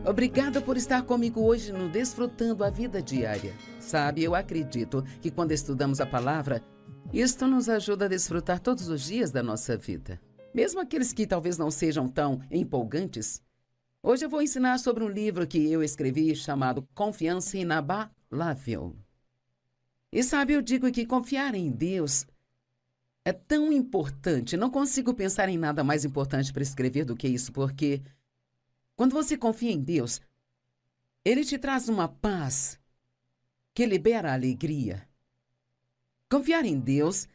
Obrigada por estar comigo hoje no Desfrutando a Vida Diária. Sabe, eu acredito que quando estudamos a palavra, isto nos ajuda a desfrutar todos os dias da nossa vida. Mesmo aqueles que talvez não sejam tão empolgantes. Hoje eu vou ensinar sobre um livro que eu escrevi chamado Confiança Inabalável. E sabe, eu digo que confiar em Deus é tão importante. Não consigo pensar em nada mais importante para escrever do que isso, porque quando você confia em Deus, Ele te traz uma paz que libera a alegria. Confiar em Deus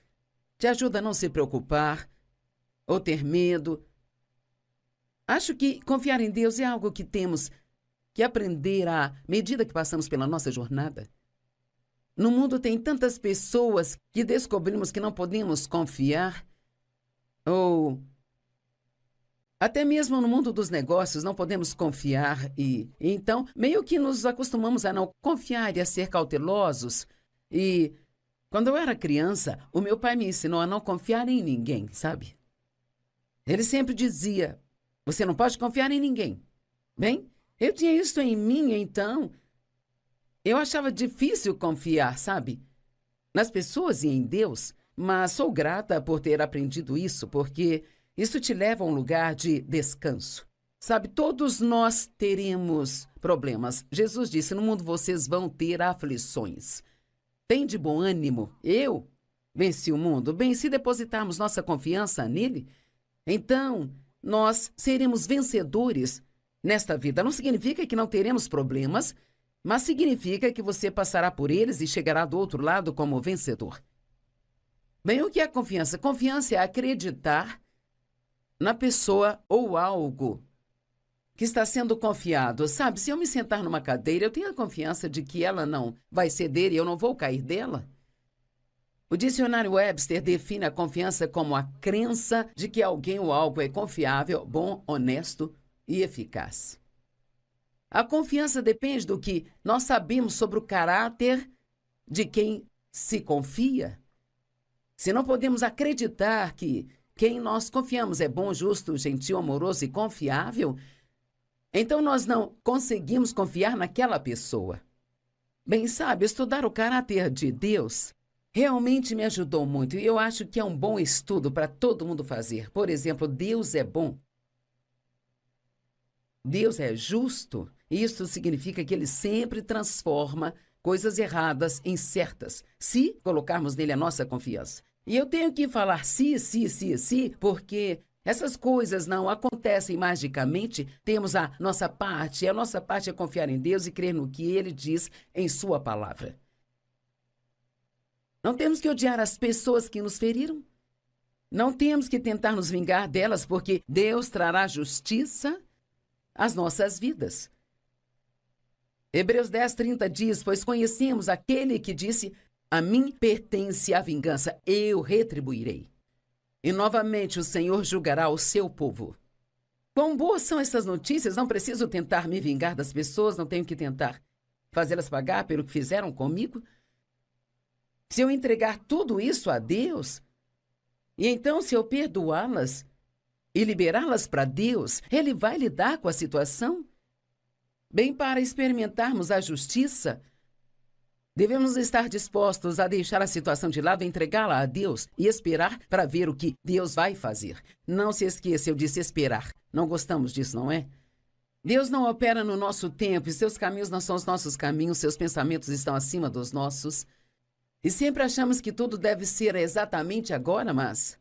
te ajuda a não se preocupar ou ter medo. Acho que confiar em Deus é algo que temos que aprender à medida que passamos pela nossa jornada. No mundo tem tantas pessoas que descobrimos que não podemos confiar, ou até mesmo no mundo dos negócios não podemos confiar e então meio que nos acostumamos a não confiar e a ser cautelosos. E quando eu era criança, o meu pai me ensinou a não confiar em ninguém, sabe? Ele sempre dizia: você não pode confiar em ninguém. Bem, eu tinha isso em mim, então eu achava difícil confiar, sabe? Nas pessoas e em Deus, mas sou grata por ter aprendido isso, porque isso te leva a um lugar de descanso. Sabe, todos nós teremos problemas. Jesus disse, no mundo vocês vão ter aflições. Tem de bom ânimo. Eu venci o mundo. Bem, se depositarmos nossa confiança nele, então nós seremos vencedores nesta vida. Não significa que não teremos problemas, mas significa que você passará por eles e chegará do outro lado como vencedor. Bem, o que é confiança? Confiança é acreditar na pessoa ou algo que está sendo confiado. Sabe, se eu me sentar numa cadeira, eu tenho a confiança de que ela não vai ceder e eu não vou cair dela. O dicionário Webster define a confiança como a crença de que alguém ou algo é confiável, bom, honesto e eficaz. A confiança depende do que nós sabemos sobre o caráter de quem se confia. Se não podemos acreditar que quem nós confiamos é bom, justo, gentil, amoroso e confiável, então nós não conseguimos confiar naquela pessoa. Bem, sabe, estudar o caráter de Deus realmente me ajudou muito e eu acho que é um bom estudo para todo mundo fazer. Por exemplo, Deus é bom. Deus é justo. Isso significa que Ele sempre transforma coisas erradas em certas, se colocarmos nele a nossa confiança. E eu tenho que falar sim, porque essas coisas não acontecem magicamente. Temos a nossa parte, e a nossa parte é confiar em Deus e crer no que Ele diz em Sua palavra. Não temos que odiar as pessoas que nos feriram. Não temos que tentar nos vingar delas, porque Deus trará justiça às nossas vidas. Hebreus 10:30 diz, pois conhecemos aquele que disse, a mim pertence a vingança, eu retribuirei. E novamente o Senhor julgará o seu povo. Quão boas são essas notícias, não preciso tentar me vingar das pessoas, não tenho que tentar fazê-las pagar pelo que fizeram comigo. Se eu entregar tudo isso a Deus, e então se eu perdoá-las e liberá-las para Deus, Ele vai lidar com a situação. Bem, para experimentarmos a justiça, devemos estar dispostos a deixar a situação de lado, entregá-la a Deus e esperar para ver o que Deus vai fazer. Não se esqueça, eu disse esperar. Não gostamos disso, não é? Deus não opera no nosso tempo e seus caminhos não são os nossos caminhos, seus pensamentos estão acima dos nossos. E sempre achamos que tudo deve ser exatamente agora, mas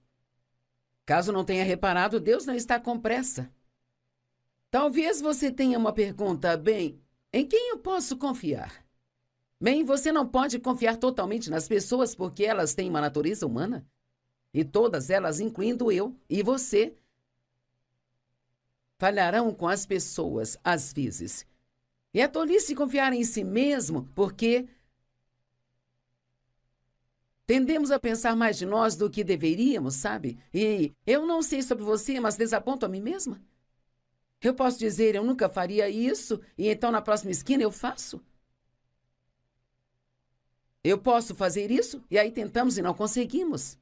caso não tenha reparado, Deus não está com pressa. Talvez você tenha uma pergunta, bem, em quem eu posso confiar? Bem, você não pode confiar totalmente nas pessoas porque elas têm uma natureza humana. E todas elas, incluindo eu e você, falharão com as pessoas às vezes. E é tolice confiar em si mesmo porque tendemos a pensar mais de nós do que deveríamos, sabe? E eu não sei sobre você, mas desaponto a mim mesma. Eu posso dizer, eu nunca faria isso, e então na próxima esquina eu faço. Eu posso fazer isso, e aí tentamos e não conseguimos.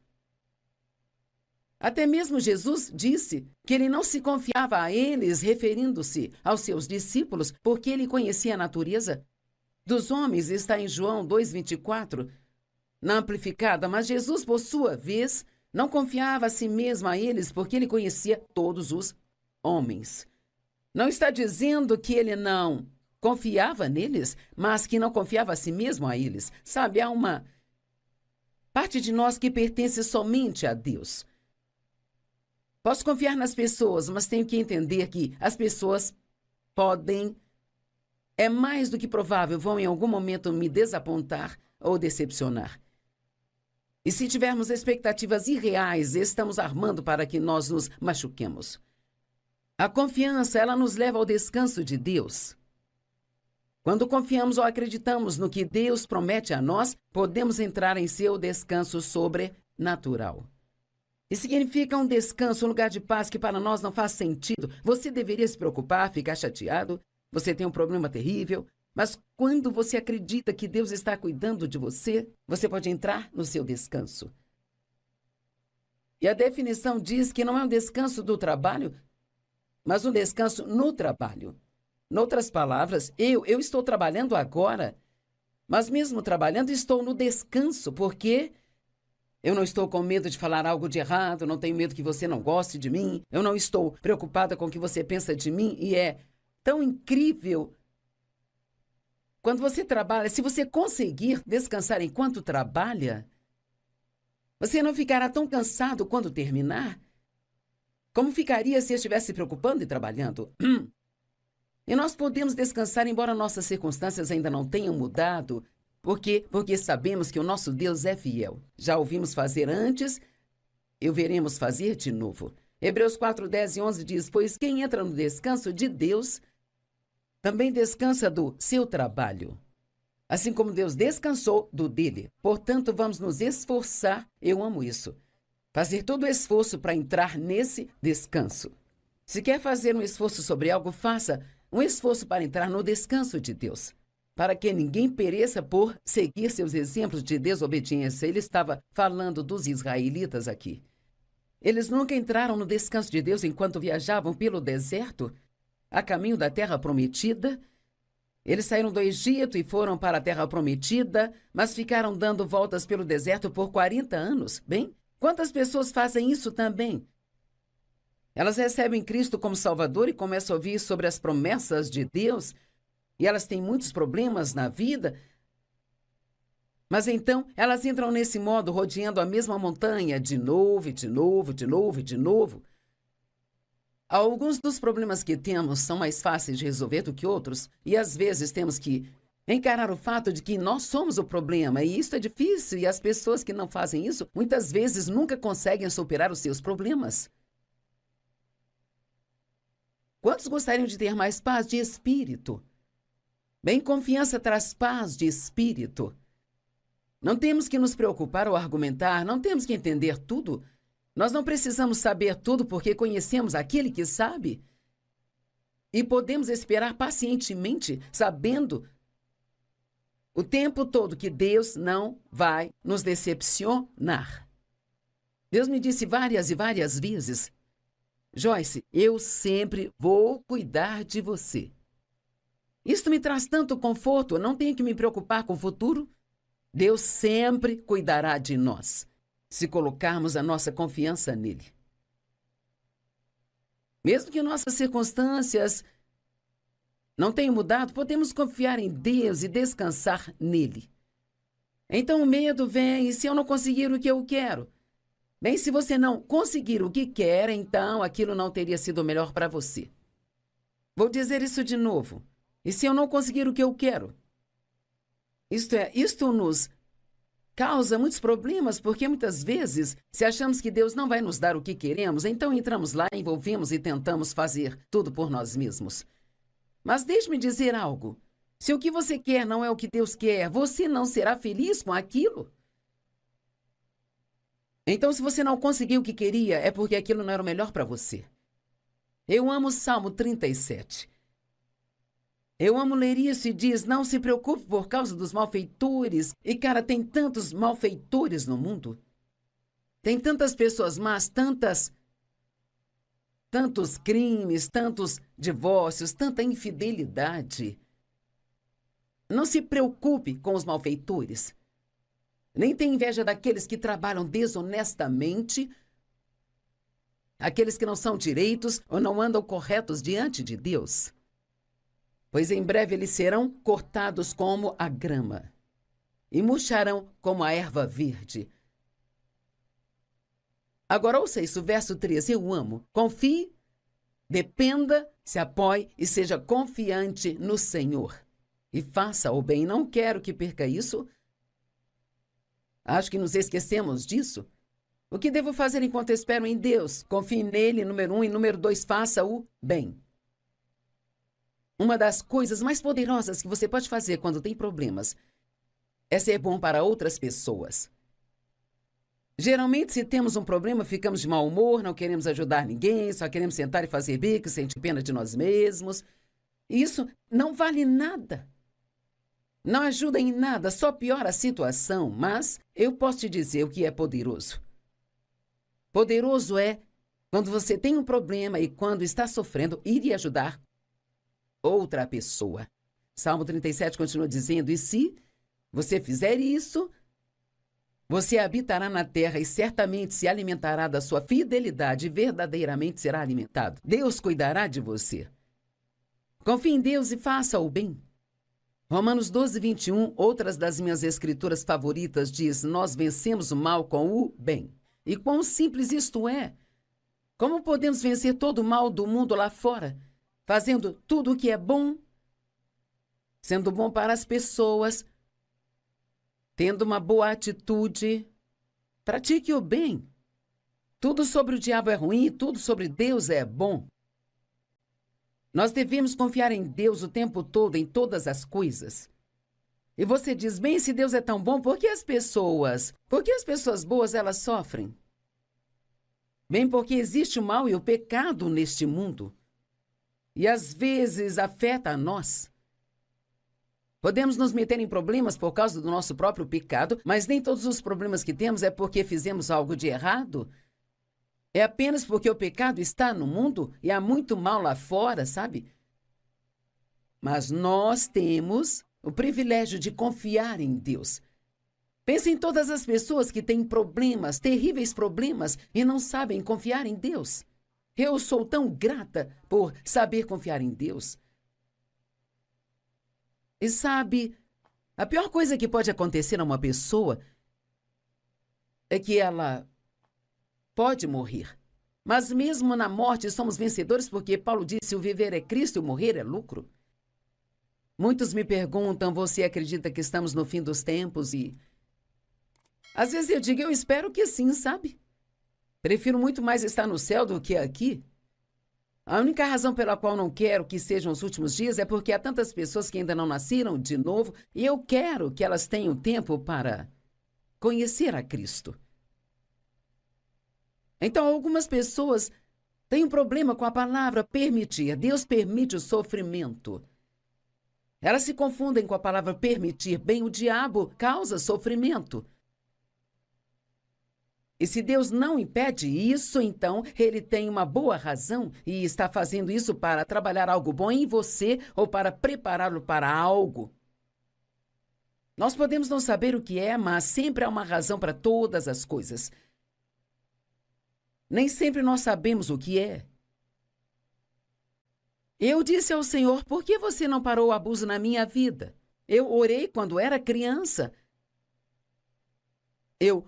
Até mesmo Jesus disse que ele não se confiava a eles, referindo-se aos seus discípulos, porque ele conhecia a natureza dos homens. Está em João 2,24, na Amplificada. Mas Jesus, por sua vez, não confiava a si mesmo a eles, porque ele conhecia todos os homens. Não está dizendo que ele não confiava neles, mas que não confiava a si mesmo a eles. Sabe, há uma parte de nós que pertence somente a Deus. Posso confiar nas pessoas, mas tenho que entender que as pessoas podem, é mais do que provável, vão em algum momento me desapontar ou decepcionar. E se tivermos expectativas irreais, estamos armando para que nós nos machuquemos. A confiança, ela nos leva ao descanso de Deus. Quando confiamos ou acreditamos no que Deus promete a nós, podemos entrar em seu descanso sobrenatural. E significa um descanso, um lugar de paz que para nós não faz sentido. Você deveria se preocupar, ficar chateado, você tem um problema terrível, mas quando você acredita que Deus está cuidando de você, você pode entrar no seu descanso. E a definição diz que não é um descanso do trabalho, mas um descanso no trabalho. Noutras palavras, eu estou trabalhando agora, mas mesmo trabalhando estou no descanso, porque eu não estou com medo de falar algo de errado, não tenho medo que você não goste de mim, eu não estou preocupada com o que você pensa de mim, e é tão incrível. Quando você trabalha, se você conseguir descansar enquanto trabalha, você não ficará tão cansado quando terminar, como ficaria se estivesse se preocupando e trabalhando. E nós podemos descansar embora nossas circunstâncias ainda não tenham mudado. Por quê? Porque sabemos que o nosso Deus é fiel. Já ouvimos fazer antes, e o veremos fazer de novo. Hebreus 4, 10 e 11 diz: pois quem entra no descanso de Deus, também descansa do seu trabalho, assim como Deus descansou do dele. Portanto, vamos nos esforçar, eu amo isso, fazer todo o esforço para entrar nesse descanso. Se quer fazer um esforço sobre algo, faça um esforço para entrar no descanso de Deus, para que ninguém pereça por seguir seus exemplos de desobediência. Ele estava falando dos israelitas aqui. Eles nunca entraram no descanso de Deus enquanto viajavam pelo deserto, a caminho da terra prometida. Eles saíram do Egito e foram para a terra prometida, mas ficaram dando voltas pelo deserto por 40 anos. Bem, quantas pessoas fazem isso também? Elas recebem Cristo como Salvador e começam a ouvir sobre as promessas de Deus, e elas têm muitos problemas na vida, mas então elas entram nesse modo, rodeando a mesma montanha de novo, e de novo, de novo, e de novo. Alguns dos problemas que temos são mais fáceis de resolver do que outros, e às vezes temos que encarar o fato de que nós somos o problema, e isso é difícil, e as pessoas que não fazem isso, muitas vezes nunca conseguem superar os seus problemas. Quantos gostariam de ter mais paz de espírito? Bem, confiança traz paz de espírito. Não temos que nos preocupar ou argumentar, não temos que entender tudo. Nós não precisamos saber tudo porque conhecemos aquele que sabe. E podemos esperar pacientemente, sabendo o tempo todo que Deus não vai nos decepcionar. Deus me disse várias e várias vezes: Joyce, eu sempre vou cuidar de você. Isto me traz tanto conforto, eu não tenho que me preocupar com o futuro. Deus sempre cuidará de nós, se colocarmos a nossa confiança nele. Mesmo que nossas circunstâncias não tenham mudado, podemos confiar em Deus e descansar nele. Então o medo vem, e se eu não conseguir o que eu quero? Bem, se você não conseguir o que quer, então aquilo não teria sido o melhor para você. Vou dizer isso de novo. E se eu não conseguir o que eu quero? Isto nos causa muitos problemas, porque muitas vezes, se achamos que Deus não vai nos dar o que queremos, então entramos lá, envolvemos e tentamos fazer tudo por nós mesmos. Mas deixe-me dizer algo. Se o que você quer não é o que Deus quer, você não será feliz com aquilo. Então, se você não conseguiu o que queria, é porque aquilo não era o melhor para você. Eu amo o Salmo 37. Eu amo ler isso e diz: não se preocupe por causa dos malfeitores. E, cara, tem tantos malfeitores no mundo. Tem tantas pessoas más, tantos crimes, tantos divórcios, tanta infidelidade. Não se preocupe com os malfeitores. Nem tenha inveja daqueles que trabalham desonestamente, aqueles que não são direitos ou não andam corretos diante de Deus. Pois em breve eles serão cortados como a grama e murcharão como a erva verde. Agora ouça isso, verso 13, eu amo. Confie, dependa, se apoie e seja confiante no Senhor. E faça o bem. Não quero que perca isso. Acho que nos esquecemos disso. O que devo fazer enquanto espero em Deus? Confie nele, número 1, e número 2, faça o bem. Uma das coisas mais poderosas que você pode fazer quando tem problemas é ser bom para outras pessoas. Geralmente, se temos um problema, ficamos de mau humor, não queremos ajudar ninguém, só queremos sentar e fazer bico, sentir pena de nós mesmos. Isso não vale nada. Não ajuda em nada, só piora a situação, mas eu posso te dizer o que é poderoso. Poderoso é quando você tem um problema e quando está sofrendo, ir e ajudar outra pessoa. Salmo 37 continua dizendo, e se você fizer isso, você habitará na terra e certamente se alimentará da sua fidelidade e verdadeiramente será alimentado. Deus cuidará de você. Confie em Deus e faça o bem. Romanos 12, 21, outras das minhas escrituras favoritas, diz, nós vencemos o mal com o bem. E quão simples isto é! Como podemos vencer todo o mal do mundo lá fora? Fazendo tudo o que é bom, sendo bom para as pessoas, tendo uma boa atitude. Pratique o bem. Tudo sobre o diabo é ruim, tudo sobre Deus é bom. Nós devemos confiar em Deus o tempo todo, em todas as coisas. E você diz, bem, se Deus é tão bom, por que as pessoas boas, elas sofrem? Bem, porque existe o mal e o pecado neste mundo. E às vezes afeta a nós. Podemos nos meter em problemas por causa do nosso próprio pecado, mas nem todos os problemas que temos é porque fizemos algo de errado. É apenas porque o pecado está no mundo e há muito mal lá fora, sabe? Mas nós temos o privilégio de confiar em Deus. Pense em todas as pessoas que têm problemas, terríveis problemas, e não sabem confiar em Deus. Eu sou tão grata por saber confiar em Deus. E sabe, a pior coisa que pode acontecer a uma pessoa é que ela pode morrer. Mas mesmo na morte somos vencedores porque Paulo disse, o viver é Cristo e o morrer é lucro. Muitos me perguntam, você acredita que estamos no fim dos tempos? E às vezes eu digo, eu espero que sim, sabe? Prefiro muito mais estar no céu do que aqui. A única razão pela qual não quero que sejam os últimos dias é porque há tantas pessoas que ainda não nasceram de novo e eu quero que elas tenham tempo para conhecer a Cristo. Então, algumas pessoas têm um problema com a palavra permitir. Deus permite o sofrimento. Elas se confundem com a palavra permitir. Bem, o diabo causa sofrimento. E se Deus não impede isso, então ele tem uma boa razão e está fazendo isso para trabalhar algo bom em você ou para prepará-lo para algo. Nós podemos não saber o que é, mas sempre há uma razão para todas as coisas. Nem sempre nós sabemos o que é. Eu disse ao Senhor, por que você não parou o abuso na minha vida? Eu orei quando era criança. Eu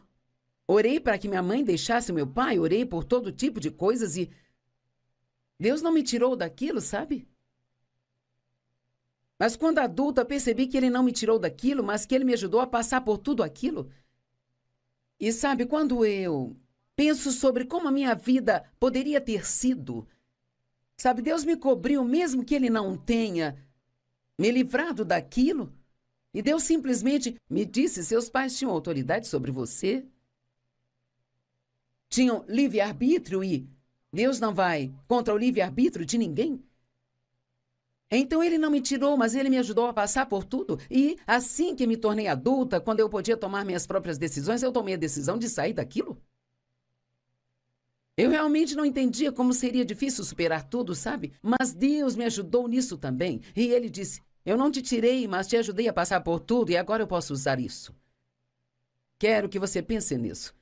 orei para que minha mãe deixasse meu pai, orei por todo tipo de coisas e Deus não me tirou daquilo, sabe? Mas quando adulta, percebi que Ele não me tirou daquilo, mas que Ele me ajudou a passar por tudo aquilo. E sabe, quando eu penso sobre como a minha vida poderia ter sido, sabe, Deus me cobriu mesmo que Ele não tenha me livrado daquilo. E Deus simplesmente me disse, seus pais tinham autoridade sobre você. Tinham livre-arbítrio e Deus não vai contra o livre-arbítrio de ninguém. Então Ele não me tirou, mas Ele me ajudou a passar por tudo. E assim que me tornei adulta, quando eu podia tomar minhas próprias decisões, eu tomei a decisão de sair daquilo. Eu realmente não entendia como seria difícil superar tudo, sabe? Mas Deus me ajudou nisso também. E Ele disse, eu não te tirei, mas te ajudei a passar por tudo e agora eu posso usar isso. Quero que você pense nisso.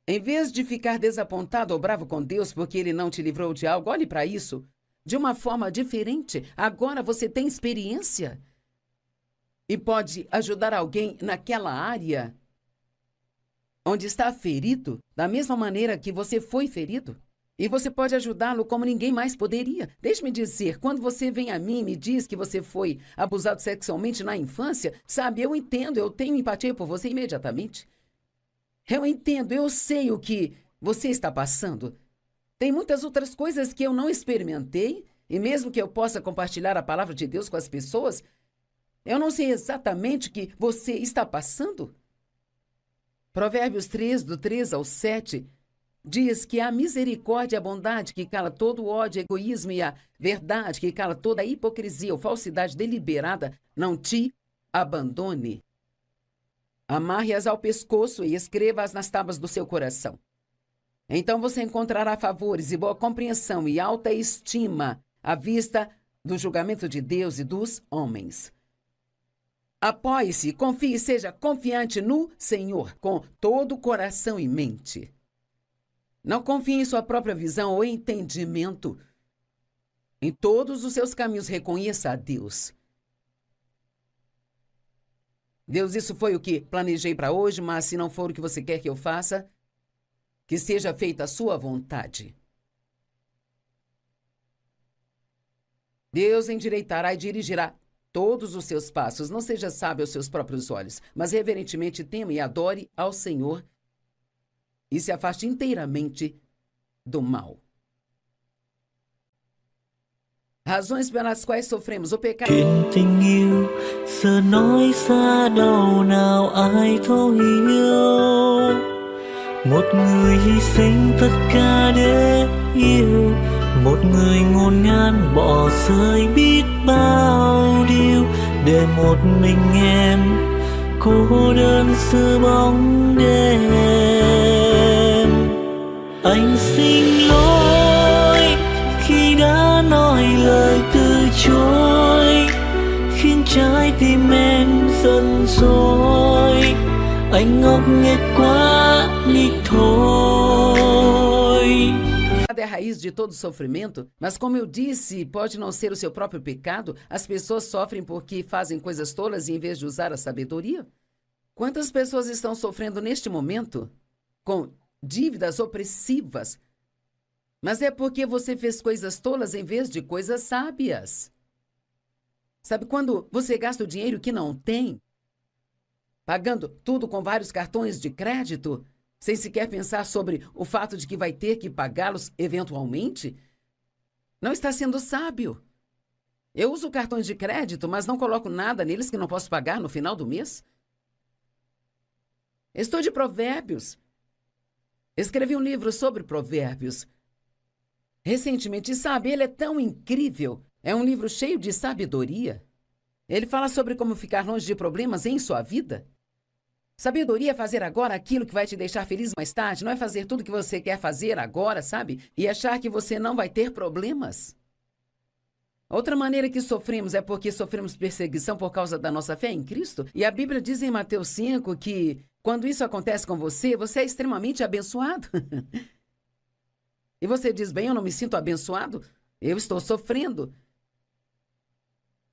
Em vez de ficar desapontado ou bravo com Deus porque Ele não te livrou de algo, olhe para isso de uma forma diferente. Agora você tem experiência e pode ajudar alguém naquela área onde está ferido, da mesma maneira que você foi ferido. E você pode ajudá-lo como ninguém mais poderia. Deixe-me dizer, quando você vem a mim e me diz que você foi abusado sexualmente na infância, sabe, eu entendo, eu tenho empatia por você imediatamente. Eu entendo, eu sei o que você está passando. Tem muitas outras coisas que eu não experimentei, e mesmo que eu possa compartilhar a palavra de Deus com as pessoas, eu não sei exatamente o que você está passando. Provérbios 3, do 3 ao 7, diz que a misericórdia e a bondade que cala todo o ódio, egoísmo e a verdade que cala toda a hipocrisia ou falsidade deliberada não te abandone. Amarre-as ao pescoço e escreva-as nas tábuas do seu coração. Então você encontrará favores e boa compreensão e alta estima à vista do julgamento de Deus e dos homens. Apoie-se, confie e seja confiante no Senhor com todo o coração e mente. Não confie em sua própria visão ou entendimento. Em todos os seus caminhos reconheça a Deus. Deus, isso foi o que planejei para hoje, mas se não for o que você quer que eu faça, que seja feita a sua vontade. Deus endireitará e dirigirá todos os seus passos. Não seja sábio aos seus próprios olhos, mas reverentemente tema e adore ao Senhor e se afaste inteiramente do mal. Razões pelas quais sofremos o pecado. Tình yêu giờ nói xa đâu nào ai thấu hiểu. Một người hy sinh tất cả để yêu, một người ngổn ngang bỏ rơi biết bao điều để một mình em cô đơn giữa bóng đêm. Anh xin lỗi khi đã nói lời từ chối, khiến trái tim em giận dỗi. Anh ngốc nghếch quá đi thôi. É a raiz de todo sofrimento, mas como eu disse, pode não ser o seu próprio pecado. As pessoas sofrem porque fazem coisas tolas e em vez de usar a sabedoria. Quantas pessoas estão sofrendo neste momento com dívidas opressivas? Mas é porque você fez coisas tolas em vez de coisas sábias. Sabe quando você gasta o dinheiro que não tem, pagando tudo com vários cartões de crédito, sem sequer pensar sobre o fato de que vai ter que pagá-los eventualmente? Não está sendo sábio. Eu uso cartões de crédito, mas não coloco nada neles que não posso pagar no final do mês. Estou de Provérbios. Escrevi um livro sobre Provérbios recentemente, sabe, ele é tão incrível. É um livro cheio de sabedoria. Ele fala sobre como ficar longe de problemas em sua vida. Sabedoria é fazer agora aquilo que vai te deixar feliz mais tarde, não é fazer tudo que você quer fazer agora, sabe? E achar que você não vai ter problemas. Outra maneira que sofremos é porque sofremos perseguição por causa da nossa fé em Cristo. E a Bíblia diz em Mateus 5 que quando isso acontece com você, você é extremamente abençoado. E você diz, bem, eu não me sinto abençoado, eu estou sofrendo.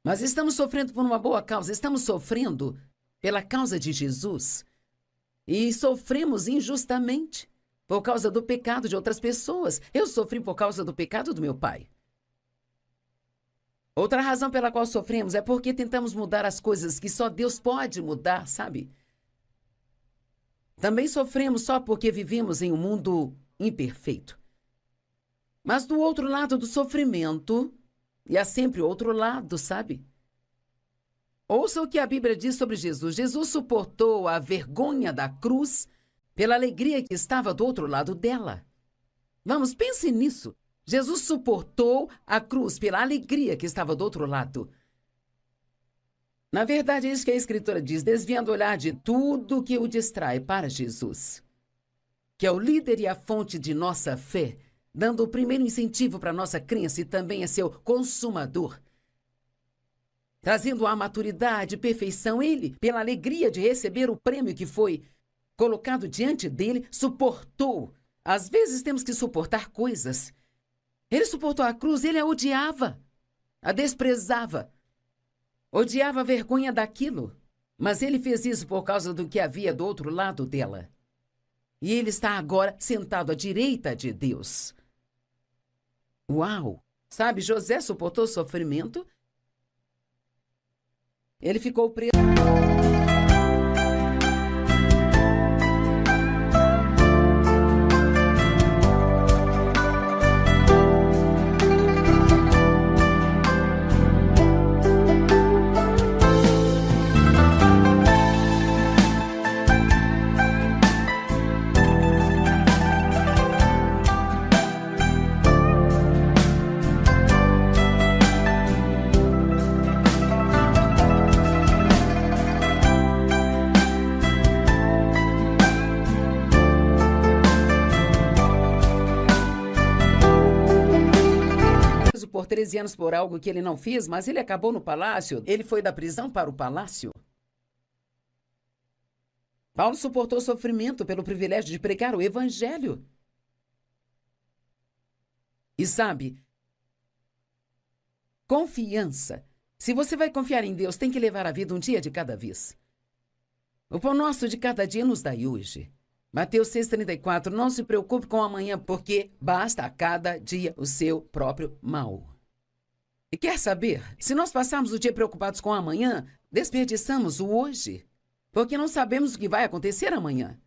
Mas estamos sofrendo por uma boa causa, estamos sofrendo pela causa de Jesus. E sofremos injustamente por causa do pecado de outras pessoas. Eu sofri por causa do pecado do meu pai. Outra razão pela qual sofremos é porque tentamos mudar as coisas que só Deus pode mudar, sabe? Também sofremos só porque vivemos em um mundo imperfeito. Mas do outro lado do sofrimento, e há sempre outro lado, sabe? Ouça o que a Bíblia diz sobre Jesus. Jesus suportou a vergonha da cruz pela alegria que estava do outro lado dela. Vamos, pense nisso. Jesus suportou a cruz pela alegria que estava do outro lado. Na verdade, é isso que a Escritura diz, desviando o olhar de tudo que o distrai para Jesus. que é o líder e a fonte de nossa fé, dando o primeiro incentivo para nossa crença e também é seu consumador. Trazendo a maturidade e perfeição, ele, pela alegria de receber o prêmio que foi colocado diante dele, suportou. Às vezes temos que suportar coisas. Ele suportou a cruz, ele a odiava, a desprezava, odiava a vergonha daquilo. Mas ele fez isso por causa do que havia do outro lado dela. E ele está agora sentado à direita de Deus. Uau! Sabe, José suportou sofrimento. Ele ficou preso. Por 13 anos por algo que ele não fez, mas ele acabou no palácio. Ele foi da prisão para o palácio. Paulo suportou sofrimento pelo privilégio de pregar o evangelho. E sabe, confiança. Se você vai confiar em Deus, tem que levar a vida um dia de cada vez. O pão nosso de cada dia nos dai hoje. Mateus 6,34, não se preocupe com o amanhã, porque basta a cada dia o seu próprio mal. E quer saber? Se nós passarmos o dia preocupados com o amanhã, desperdiçamos o hoje, porque não sabemos o que vai acontecer amanhã.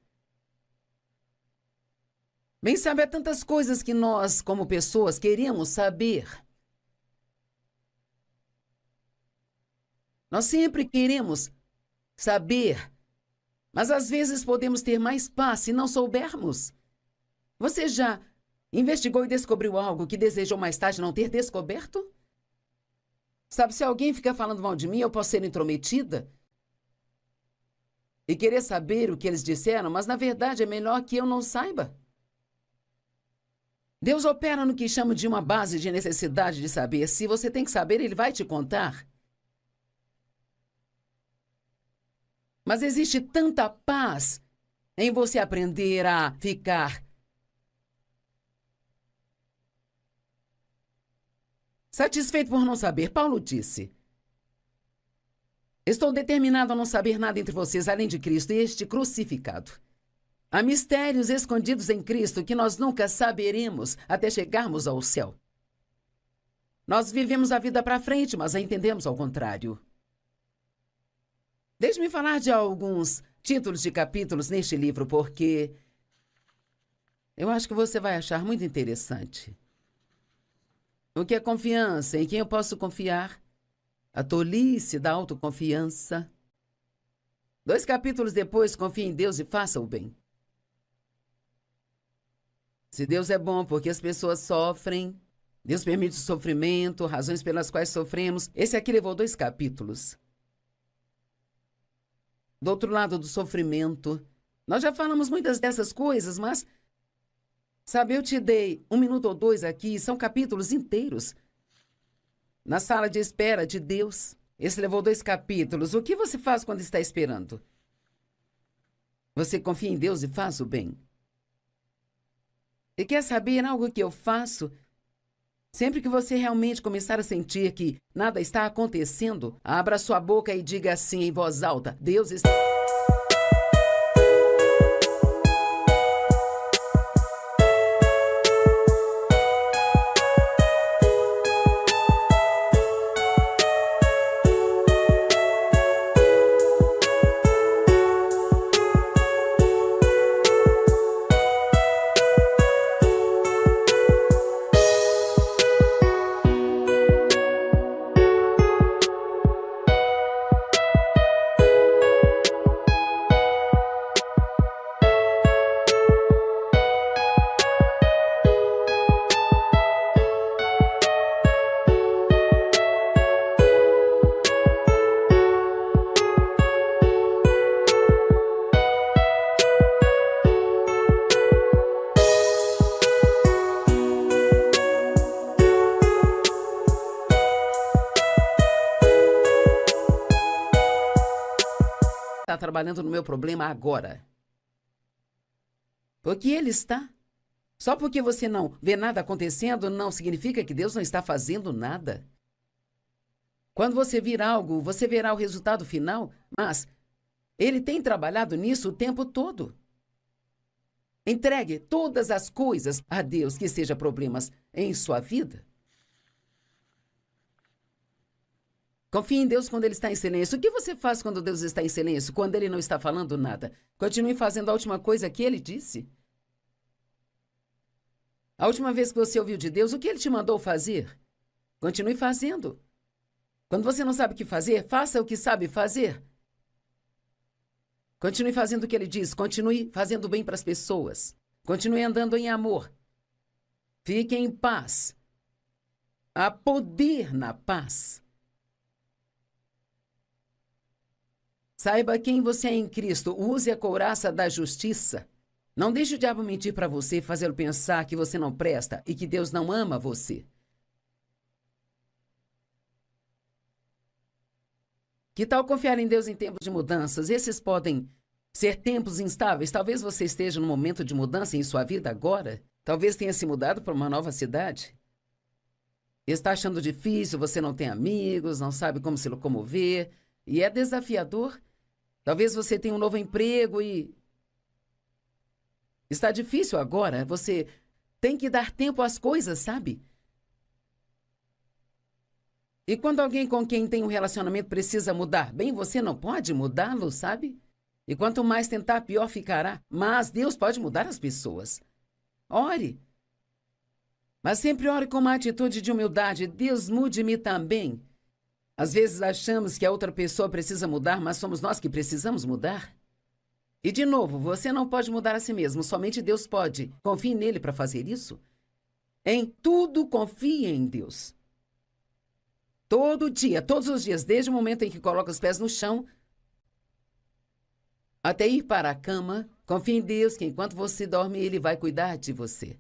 Bem sabe, há tantas coisas que nós, como pessoas, queremos saber. Nós sempre queremos saber, mas às vezes podemos ter mais paz se não soubermos. Você já investigou e descobriu algo que desejou mais tarde não ter descoberto? Sabe, se alguém ficar falando mal de mim, eu posso ser intrometida e querer saber o que eles disseram, mas na verdade é melhor que eu não saiba. Deus opera no que chamo de uma base de necessidade de saber. Se você tem que saber, Ele vai te contar. Mas existe tanta paz em você aprender a ficar satisfeito por não saber. Paulo disse: estou determinado a não saber nada entre vocês, além de Cristo e este crucificado. Há mistérios escondidos em Cristo que nós nunca saberemos até chegarmos ao céu. Nós vivemos a vida para frente, mas a entendemos ao contrário. Deixe-me falar de alguns títulos de capítulos neste livro, porque eu acho que você vai achar muito interessante. O que é confiança? Em quem eu posso confiar? A tolice da autoconfiança. 2 capítulos depois, confie em Deus e faça o bem. Se Deus é bom porque as pessoas sofrem, Deus permite o sofrimento, razões pelas quais sofremos. Esse aqui levou 2 capítulos. Do outro lado do sofrimento, nós já falamos muitas dessas coisas, mas, sabe, eu te dei 1 minuto ou 2 aqui, são capítulos inteiros. Na sala de espera de Deus, esse levou 2 capítulos. O que você faz quando está esperando? Você confia em Deus e faz o bem. E quer saber algo que eu faço? Sempre que você realmente começar a sentir que nada está acontecendo, abra sua boca e diga assim em voz alta: Deus está... trabalhando no meu problema agora. Porque Ele está. Só porque você não vê nada acontecendo, não significa que Deus não está fazendo nada. Quando você vir algo, você verá o resultado final, mas Ele tem trabalhado nisso o tempo todo. Entregue todas as coisas a Deus, que sejam problemas em sua vida. Confie em Deus quando Ele está em silêncio. O que você faz quando Deus está em silêncio? Quando Ele não está falando nada? Continue fazendo a última coisa que Ele disse. A última vez que você ouviu de Deus, o que Ele te mandou fazer? Continue fazendo. Quando você não sabe o que fazer, faça o que sabe fazer. Continue fazendo o que Ele diz. Continue fazendo bem para as pessoas. Continue andando em amor. Fique em paz. Há poder na paz. Saiba quem você é em Cristo. Use a couraça da justiça. Não deixe o diabo mentir para você e fazê-lo pensar que você não presta e que Deus não ama você. Que tal confiar em Deus em tempos de mudanças? Esses podem ser tempos instáveis. Talvez você esteja num momento de mudança em sua vida agora. Talvez tenha se mudado para uma nova cidade. Está achando difícil, você não tem amigos, não sabe como se locomover. E é desafiador. Talvez você tenha um novo emprego e está difícil agora. Você tem que dar tempo às coisas, sabe? E quando alguém com quem tem um relacionamento precisa mudar, bem, você não pode mudá-lo, sabe? E quanto mais tentar, pior ficará. Mas Deus pode mudar as pessoas. Ore. Mas sempre ore com uma atitude de humildade. Deus, mude-me também. Às vezes achamos que a outra pessoa precisa mudar, mas somos nós que precisamos mudar. E de novo, você não pode mudar a si mesmo, somente Deus pode. Confie nele para fazer isso. Em tudo confie em Deus. Todo dia, todos os dias, desde o momento em que coloca os pés no chão, até ir para a cama, confie em Deus que enquanto você dorme, Ele vai cuidar de você.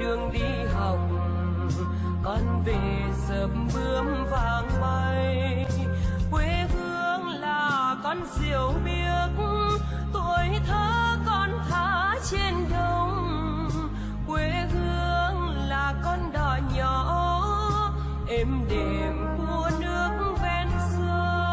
đường đi học, con về sớm bướm vàng bay. Quê hương là con diều biếc, tuổi thơ con thả trên đồng. Quê hương là con đò nhỏ êm đềm của nước ven sông.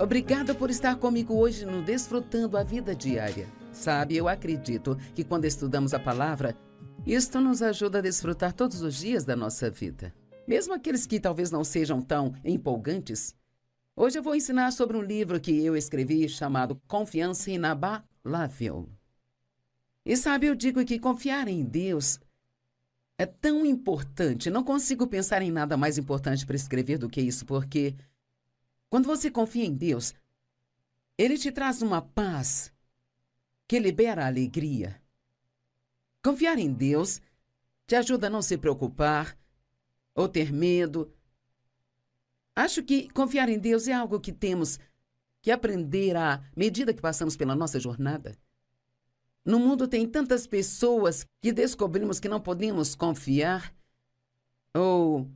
Obrigada por estar comigo hoje no Desfrutando a Vida Diária. Sabe, eu acredito que quando estudamos a palavra, isto nos ajuda a desfrutar todos os dias da nossa vida. Mesmo aqueles que talvez não sejam tão empolgantes. Hoje eu vou ensinar sobre um livro que eu escrevi chamado Confiança Inabalável. E sabe, eu digo que confiar em Deus é tão importante. Não consigo pensar em nada mais importante para escrever do que isso, porque quando você confia em Deus, Ele te traz uma paz que libera a alegria. Confiar em Deus te ajuda a não se preocupar ou ter medo. Acho que confiar em Deus é algo que temos que aprender à medida que passamos pela nossa jornada. No mundo tem tantas pessoas que descobrimos que não podemos confiar ou